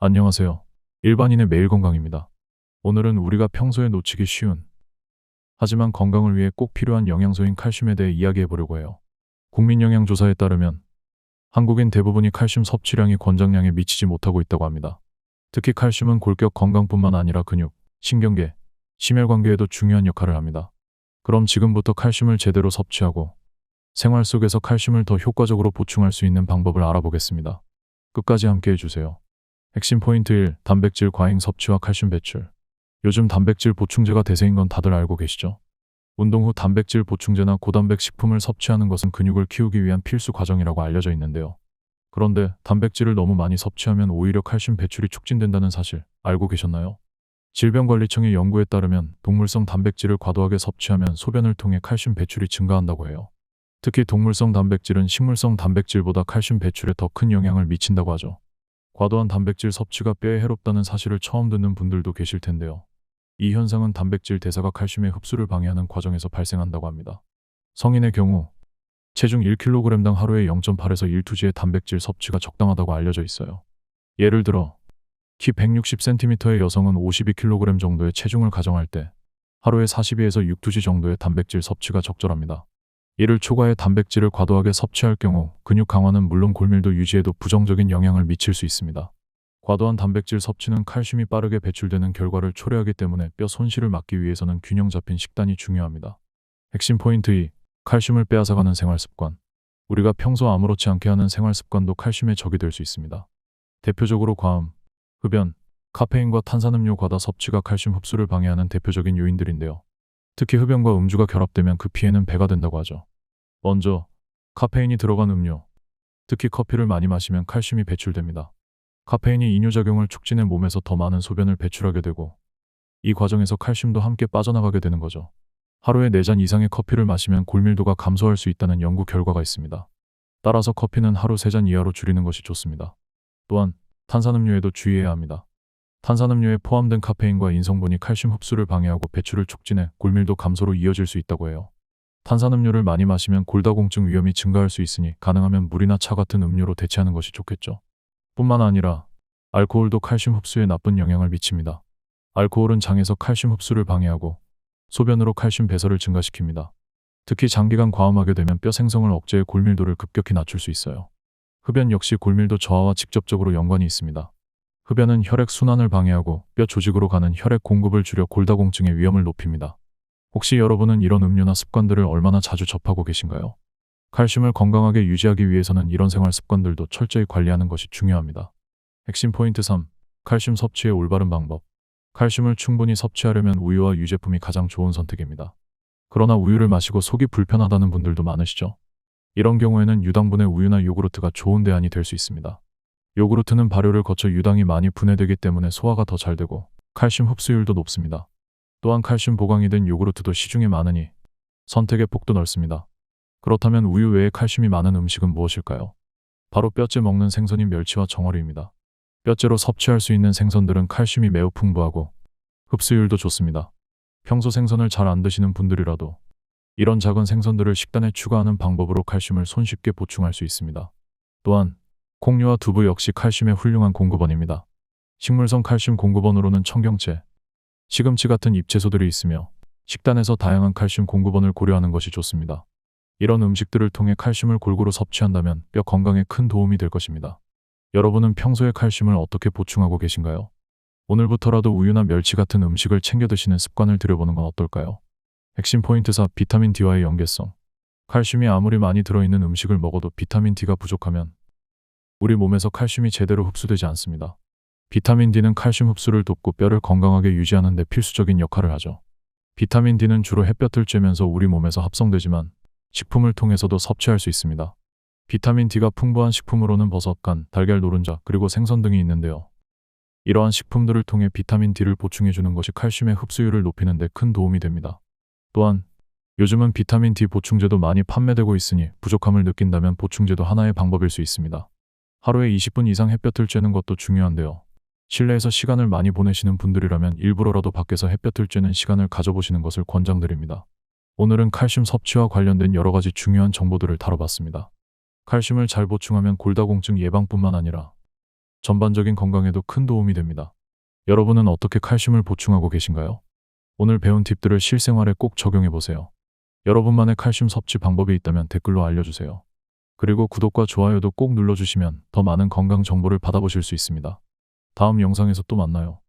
안녕하세요. 일반인의 매일 건강입니다. 오늘은 우리가 평소에 놓치기 쉬운, 하지만 건강을 위해 꼭 필요한 영양소인 칼슘에 대해 이야기해 보려고 해요. 국민영양조사에 따르면 한국인 대부분이 칼슘 섭취량이 권장량에 미치지 못하고 있다고 합니다. 특히 칼슘은 골격 건강뿐만 아니라 근육, 신경계, 심혈관계에도 중요한 역할을 합니다. 그럼 지금부터 칼슘을 제대로 섭취하고 생활 속에서 칼슘을 더 효과적으로 보충할 수 있는 방법을 알아보겠습니다. 끝까지 함께 해주세요. 핵심 포인트 1. 단백질 과잉 섭취와 칼슘 배출. 요즘 단백질 보충제가 대세인 건 다들 알고 계시죠? 운동 후 단백질 보충제나 고단백 식품을 섭취하는 것은 근육을 키우기 위한 필수 과정이라고 알려져 있는데요. 그런데 단백질을 너무 많이 섭취하면 오히려 칼슘 배출이 촉진된다는 사실 알고 계셨나요? 질병관리청의 연구에 따르면 동물성 단백질을 과도하게 섭취하면 소변을 통해 칼슘 배출이 증가한다고 해요. 특히 동물성 단백질은 식물성 단백질보다 칼슘 배출에 더 큰 영향을 미친다고 하죠. 과도한 단백질 섭취가 뼈에 해롭다는 사실을 처음 듣는 분들도 계실 텐데요. 이 현상은 단백질 대사가 칼슘의 흡수를 방해하는 과정에서 발생한다고 합니다. 성인의 경우 체중 1kg당 하루에 0.8에서 1~2g의 단백질 섭취가 적당하다고 알려져 있어요. 예를 들어 키 160cm의 여성은 52kg 정도의 체중을 가정할 때 하루에 42에서 6~2g 정도의 단백질 섭취가 적절합니다. 이를 초과해 단백질을 과도하게 섭취할 경우 근육 강화는 물론 골밀도 유지에도 부정적인 영향을 미칠 수 있습니다. 과도한 단백질 섭취는 칼슘이 빠르게 배출되는 결과를 초래하기 때문에 뼈 손실을 막기 위해서는 균형 잡힌 식단이 중요합니다. 핵심 포인트 2. 칼슘을 빼앗아가는 생활 습관. 우리가 평소 아무렇지 않게 하는 생활 습관도 칼슘의 적이 될 수 있습니다. 대표적으로 과음, 흡연, 카페인과 탄산음료 과다 섭취가 칼슘 흡수를 방해하는 대표적인 요인들인데요. 특히 흡연과 음주가 결합되면 그 피해는 배가 된다고 하죠. 먼저 카페인이 들어간 음료, 특히 커피를 많이 마시면 칼슘이 배출됩니다. 카페인이 이뇨작용을 촉진해 몸에서 더 많은 소변을 배출하게 되고 이 과정에서 칼슘도 함께 빠져나가게 되는 거죠. 하루에 4잔 이상의 커피를 마시면 골밀도가 감소할 수 있다는 연구 결과가 있습니다. 따라서 커피는 하루 3잔 이하로 줄이는 것이 좋습니다. 또한 탄산음료에도 주의해야 합니다. 탄산음료에 포함된 카페인과 인성분이 칼슘 흡수를 방해하고 배출을 촉진해 골밀도 감소로 이어질 수 있다고 해요. 탄산음료를 많이 마시면 골다공증 위험이 증가할 수 있으니 가능하면 물이나 차 같은 음료로 대체하는 것이 좋겠죠. 뿐만 아니라 알코올도 칼슘 흡수에 나쁜 영향을 미칩니다. 알코올은 장에서 칼슘 흡수를 방해하고 소변으로 칼슘 배설을 증가시킵니다. 특히 장기간 과음하게 되면 뼈 생성을 억제해 골밀도를 급격히 낮출 수 있어요. 흡연 역시 골밀도 저하와 직접적으로 연관이 있습니다. 흡연은 혈액 순환을 방해하고 뼈 조직으로 가는 혈액 공급을 줄여 골다공증의 위험을 높입니다. 혹시 여러분은 이런 음료나 습관들을 얼마나 자주 접하고 계신가요? 칼슘을 건강하게 유지하기 위해서는 이런 생활 습관들도 철저히 관리하는 것이 중요합니다. 핵심 포인트 3. 칼슘 섭취의 올바른 방법. 칼슘을 충분히 섭취하려면 우유와 유제품이 가장 좋은 선택입니다. 그러나 우유를 마시고 속이 불편하다는 분들도 많으시죠? 이런 경우에는 유당분의 우유나 요구르트가 좋은 대안이 될 수 있습니다. 요구르트는 발효를 거쳐 유당이 많이 분해되기 때문에 소화가 더 잘 되고 칼슘 흡수율도 높습니다. 또한 칼슘 보강이 된 요구르트도 시중에 많으니 선택의 폭도 넓습니다. 그렇다면 우유 외에 칼슘이 많은 음식은 무엇일까요? 바로 뼈째 먹는 생선인 멸치와 정어리입니다. 뼈째로 섭취할 수 있는 생선들은 칼슘이 매우 풍부하고 흡수율도 좋습니다. 평소 생선을 잘 안 드시는 분들이라도 이런 작은 생선들을 식단에 추가하는 방법으로 칼슘을 손쉽게 보충할 수 있습니다. 또한 콩류와 두부 역시 칼슘의 훌륭한 공급원입니다. 식물성 칼슘 공급원으로는 청경채, 시금치 같은 잎채소들이 있으며 식단에서 다양한 칼슘 공급원을 고려하는 것이 좋습니다. 이런 음식들을 통해 칼슘을 골고루 섭취한다면 뼈 건강에 큰 도움이 될 것입니다. 여러분은 평소에 칼슘을 어떻게 보충하고 계신가요? 오늘부터라도 우유나 멸치 같은 음식을 챙겨 드시는 습관을 들여보는 건 어떨까요? 핵심 포인트 4. 비타민 D와의 연계성. 칼슘이 아무리 많이 들어있는 음식을 먹어도 비타민 D가 부족하면 우리 몸에서 칼슘이 제대로 흡수되지 않습니다. 비타민 D는 칼슘 흡수를 돕고 뼈를 건강하게 유지하는 데 필수적인 역할을 하죠. 비타민 D는 주로 햇볕을 쬐면서 우리 몸에서 합성되지만 식품을 통해서도 섭취할 수 있습니다. 비타민 D가 풍부한 식품으로는 버섯, 간, 달걀, 노른자, 그리고 생선 등이 있는데요. 이러한 식품들을 통해 비타민 D를 보충해주는 것이 칼슘의 흡수율을 높이는 데 큰 도움이 됩니다. 또한 요즘은 비타민 D 보충제도 많이 판매되고 있으니 부족함을 느낀다면 보충제도 하나의 방법일 수 있습니다. 하루에 20분 이상 햇볕을 쬐는 것도 중요한데요. 실내에서 시간을 많이 보내시는 분들이라면 일부러라도 밖에서 햇볕을 쬐는 시간을 가져보시는 것을 권장드립니다. 오늘은 칼슘 섭취와 관련된 여러 가지 중요한 정보들을 다뤄봤습니다. 칼슘을 잘 보충하면 골다공증 예방뿐만 아니라 전반적인 건강에도 큰 도움이 됩니다. 여러분은 어떻게 칼슘을 보충하고 계신가요? 오늘 배운 팁들을 실생활에 꼭 적용해 보세요. 여러분만의 칼슘 섭취 방법이 있다면 댓글로 알려주세요. 그리고 구독과 좋아요도 꼭 눌러주시면 더 많은 건강 정보를 받아보실 수 있습니다. 다음 영상에서 또 만나요.